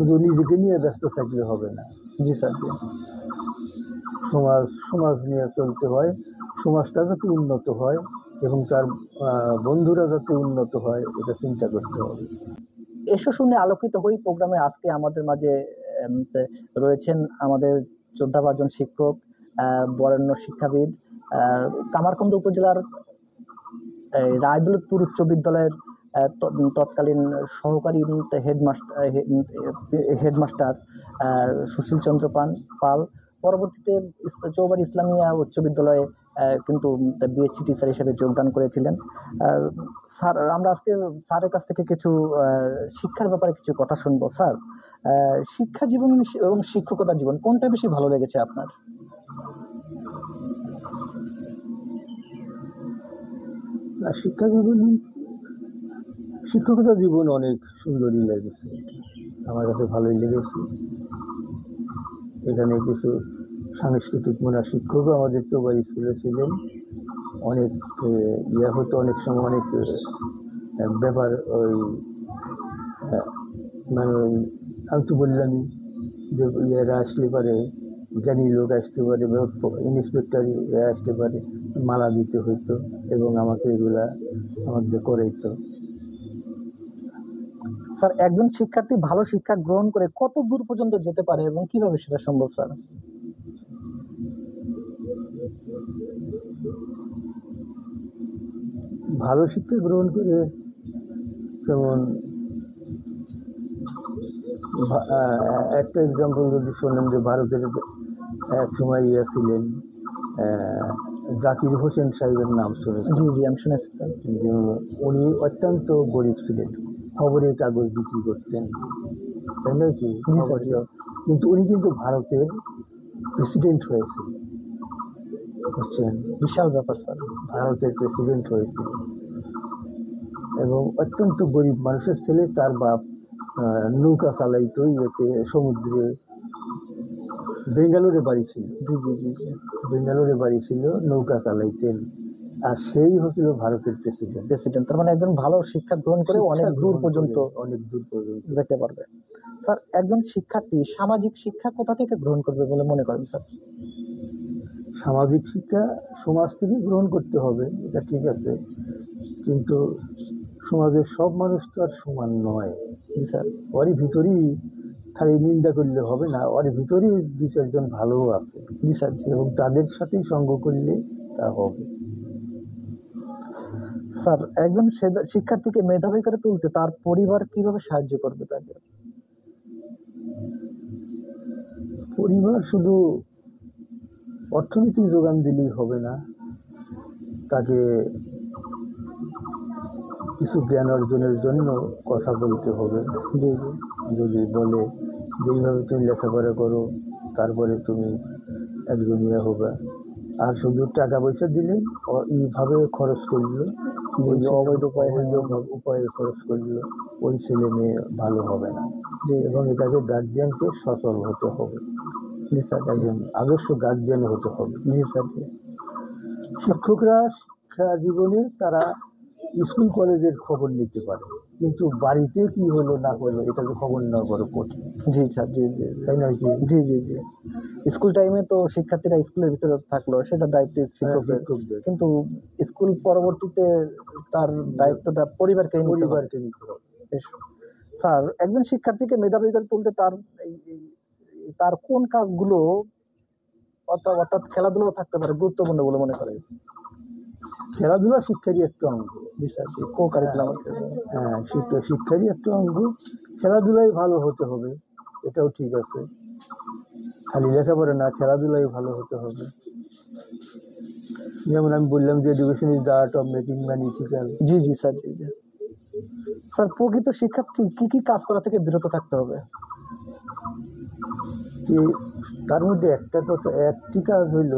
শুধু নিজেকে নিয়ে ব্যস্ত থাকলে হবে না। জি স্যার। সমাজ নিয়ে চলতে হয়, সমাজটা যাতে উন্নত হয় এবং তার বন্ধুরা যাতে উন্নত হয় এটা চিন্তা করতে হবে। এসো শুনে আলোকিত হই প্রোগ্রামে আজকে আমাদের মাঝে রয়েছেন আমাদের যোদ্ধাভাজন শিক্ষক, বরেণ্য শিক্ষাবিদ, কামারকুন্দ উপজেলার রায়দৌলতপুর উচ্চ বিদ্যালয়ের তৎকালীন সহকারী হেডমাস্টার সুশীল চন্দ্র পাল, পরবর্তীতে চৌবাড়ি ইসলামিয়া উচ্চ বিদ্যালয়ে কিন্তু বিএসসি টিচার হিসেবে যোগদান করেছিলেন। স্যার, আমরা আজকে স্যারের কাছ থেকে কিছু শিক্ষার ব্যাপারে কিছু কথা শুনবো। স্যার, শিক্ষা জীবন এবং শিক্ষকতা জীবন কোনটা বেশি ভালো লেগেছে আপনার? শিক্ষকতা জীবন অনেক সুন্দরই লেগেছে, আমার কাছে ভালোই লেগেছে। এখানে কিছু সাংস্কৃতিক মনা শিক্ষকও আমাদের চৌবাড়ি স্কুলে ছিলেন। অনেক হতো, অনেক সময় অনেক ব্যাপার ওই মানে আমি তো বললামই যে ইয়েরা আসতে পারে, জ্ঞানী লোক আসতে পারে, ইন্সপেক্টর আসতে পারে, মালা দিতে হইতো এবং আমাকে এগুলা আমাদের করাইতো। স্যার, একজন শিক্ষার্থী ভালো শিক্ষা গ্রহণ করে কত দূর পর্যন্ত যেতে পারে এবং কিভাবে সেটা সম্ভব স্যার? ভালো শিক্ষা গ্রহণ করে যেমন একটা এক্সাম্পল যদি শোনেন যে ভারতের এক সময় ছিলেন জাকির হোসেন সাহেবের নাম শুনেছেন? জি জি, আমি শুনেছি স্যার। উনি অত্যন্ত গরিব ছিলেন, খবরের কাগজ বিক্রি করতেন, তাই নয় কি? কিন্তু উনি কিন্তু ভারতের প্রেসিডেন্ট হয়েছিল, বুঝছেন? বিশাল ব্যাপার স্যার। ভারতের প্রেসিডেন্ট হয়েছিল এবং অত্যন্ত গরিব মানুষের ছেলে। তার বাপ নৌকা চালাইতো ইয়েতে, সমুদ্রে, বেঙ্গালোরে বাড়ি ছিল। জি জি জি জি, বেঙ্গালোরে বাড়ি ছিল, নৌকা চালাইতেন, আর সেই হচ্ছিল ভারতের প্রেসিডেন্ট। তার মানে একজন ভালো শিক্ষা গ্রহণ করে অনেক দূর পর্যন্ত যেতে পারবে। স্যার, একজন শিক্ষার্থী সামাজিক শিক্ষা কোথা থেকে গ্রহণ করবে বলে মনে করেন স্যার? সামাজিক শিক্ষা সমাজ থেকে গ্রহণ করতে হবে, এটা ঠিক আছে, কিন্তু সমাজের সব মানুষ তো আর সমান নয় স্যার। ওর ভিতরেই খালি নিন্দা করলে হবে না, ওর ভিতরেই দু চারজন ভালো আছে স্যার, এবং তাদের সাথেই সঙ্গ করলে তা হবে। স্যার, একজন শিক্ষার্থীকে মেধাবী করে তুলতে তার পরিবার কিভাবে সাহায্য করবে তাকে? পরিবার শুধু অর্থনৈতিক যোগান দিলেই হবে না, তাকে কিছু জ্ঞান অর্জনের জন্য কথা বলতে হবে। যদি বলে যে এইভাবে তুমি লেখাপড়া করো, তারপরে তুমি একজন ইয়ে হবে, আর শুধু টাকা পয়সা দিলে এইভাবে খরচ করলো, অবৈধ উপায়ে খরচ করলো, ওই ছেলে মেয়ে ভালো হবে না। এবং এটাকে গার্জিয়ানকে সচল হতে হবে, একজন আদর্শ গার্জিয়ান হতে হবে। শিক্ষকরা শিক্ষা জীবনে তারা স্কুল কলেজের খবর নিতে পারে, কিন্তু বাড়িতে কি হলো না হলো এটা তো খবর নেওয়া বড় কঠিন। জি স্যার, জি জি, তাই নয় কি? জি জি জি। স্কুল টাইমে তো শিক্ষার্থীরা স্কুলের ভিতরে থাকলো, সেটা দায়িত্ব শিক্ষকদের, কিন্তু স্কুল পরবর্তীতে তার দায়িত্বটা পরিবারকে নিতে হবে। স্যার, একজন শিক্ষার্থীকে মেধাবী করে তুলতে তার কোন কাজগুলো অর্থাৎ খেলাধুলাও থাকতে পারে গুরুত্বপূর্ণ বলে মনে করেন? খেলাধুলা শিক্ষারই একটা অঙ্গ। হ্যাঁ, শিক্ষারই একটা অঙ্গ। খেলাধুলাই ভালো হতে হবে, এটাও ঠিক আছে, খালি লেখাপড়া না, খেলাধুলাই ভালো হতে হবে। যেমন আমি বললাম যে education is the art of making man ethical. G G sir, G G. Sir, প্রকৃত শিক্ষার্থী কি কি কাজ করা থেকে বিরত থাকতে হবে? তার মধ্যে একটি কাজ হইল,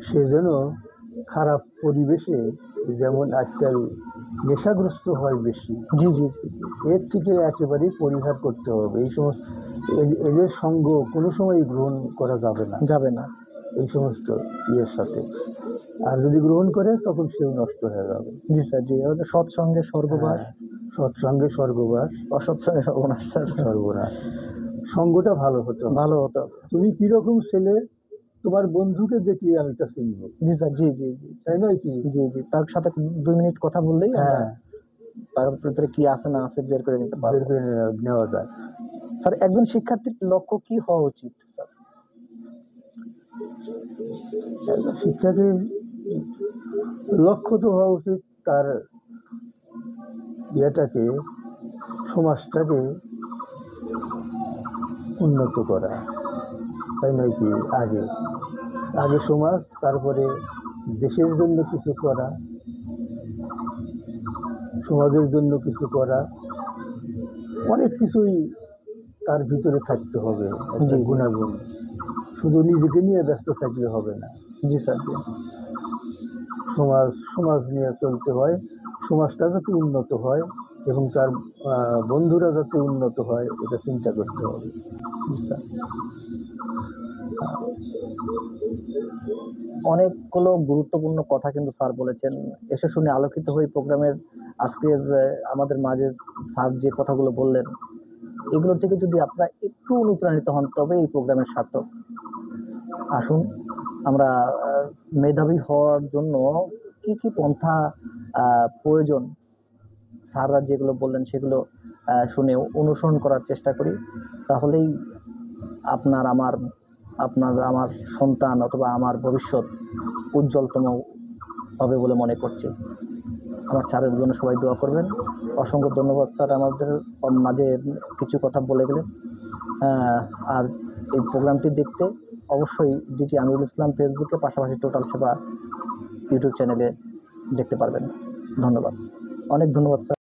সে যেন খারাপ পরিবেশে, যেমন আজকাল নেশাগ্রস্ত হয় বেশি, জি জি, এর থেকে একেবারেই পরিহার করতে হবে। এই সমস্ত এদের সঙ্গ কোনো সময় গ্রহণ করা যাবে না এই সমস্ত ইয়ের সাথে, আর যদি গ্রহণ করে তখন সেও নষ্ট হয়ে যাবে। জি স্যার, জি। সৎসঙ্গে স্বর্গবাস, সৎসঙ্গে স্বর্গবাস, অসৎসঙ্গে সর্বনাশ স্যার। সর্বনাশ। সঙ্গটা ভালো হতো। ভালো হতো। তুমি কিরকম ছেলে, তোমার বন্ধুকে দেখলে আমি তা চিনবো, জি স্যার, জি জি জি, তাই নয় কি? জি জি, তার সাথে 2 মিনিট কথা বললেই আমরা হ্যাঁ, তার ভিতরে কি আছে না আছে বের করে নিতে বের পারবো। করে নেওয়া যায়। স্যার, একজন শিক্ষার্থীর লক্ষ্য কি হওয়া উচিত স্যার? একজন শিক্ষার্থীর লক্ষ্য তো হওয়া উচিত তার ইয়েটাকে, সমাজটাকে উন্নত করা, তাই নয় কি? আগে আগে সমাজ, তারপরে দেশের জন্য কিছু করা, সমাজের জন্য কিছু করা, অনেক কিছুই তার ভিতরে থাকতে হবে, একটা জি, জি। গুণাগুণ। শুধু নিজেকে নিয়ে ব্যস্ত থাকলে হবে না, জি স্যার, জি। সমাজ নিয়ে চলতে হয়। সমাজটা যাতে উন্নত হয় এবং তার বন্ধুরা যাতে উন্নত হয়, এটা চিন্তা করতে হবে। জি স্যার। অনেকগুলো গুরুত্বপূর্ণ কথা কিন্তু স্যার বলেছেন। এসে শুনে আলোকিত হই প্রোগ্রামের আজকের আমাদের মাঝে স্যার যে কথাগুলো বললেন, এগুলো থেকে যদি আপনারা একটু অনুপ্রাণিত হন তবে এই প্রোগ্রামের সার্থক। আসুন আমরা মেধাবী হওয়ার জন্য কি কি পন্থা প্রয়োজন, স্যাররা যেগুলো বললেন সেগুলো শুনে অনুসরণ করার চেষ্টা করি। তাহলেই আপনার আমার আপনার আমার সন্তান অথবা আমার ভবিষ্যৎ উজ্জ্বলতম হবে বলে মনে করছি। আমার স্যারের জন্য সবাই দোয়া করবেন। অসংখ্য ধন্যবাদ স্যার, আমাদের মাঝে কিছু কথা বলে গেলেন। আর এই প্রোগ্রামটি দেখতে অবশ্যই ডিটি আমিরুল ইসলাম ফেসবুকে, পাশাপাশি টোটাল সেবা ইউটিউব চ্যানেলে দেখতে পারবেন। ধন্যবাদ, অনেক ধন্যবাদ স্যার।